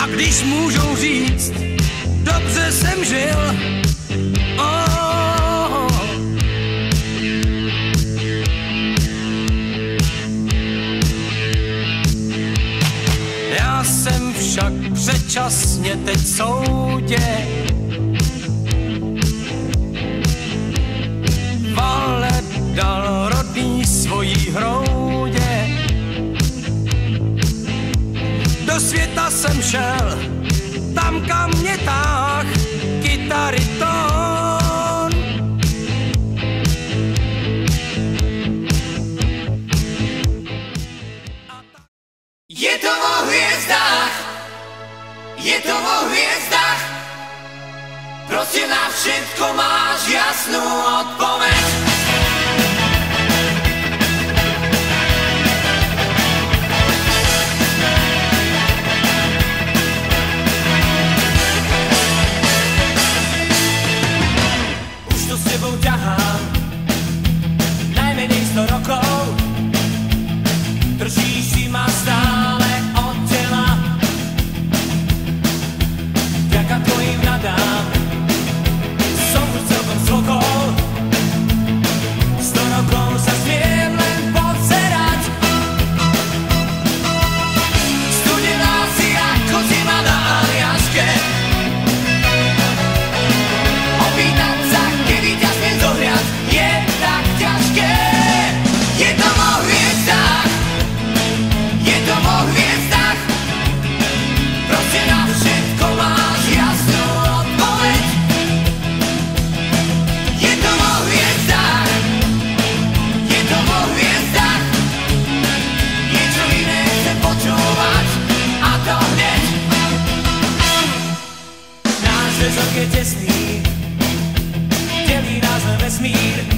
A když můžou říct, dobře jsem žil, já jsem však předčasně teď v soudě. Valet dal rodný svojí hroudě. Do světa jsem šel, tam kam mě táh kytary tón. Je to o hvězdách, je to o hvězdách, prostě na všetko máš jasnú odpoveď. Už to s tebou ťahám najmenej 100 rokov, držíš si ma stále od tela. Vďaka tvojim radám som už celkom zvokol. 100 rokov sa smiem len pozerať. Studená si ako zima na Aliaške. Opýtať sa, kedy ťa smiem zohriať, je tak ťažké. Je to o hviezdách, je to o hviezdách, proste na všetko máš jasnú odpoveď. Je to o hviezdách, je to o hviezdách, niečo iné chcem počúvať, a to hneď. Náš zväzok je tesný, delí nás len vesmír.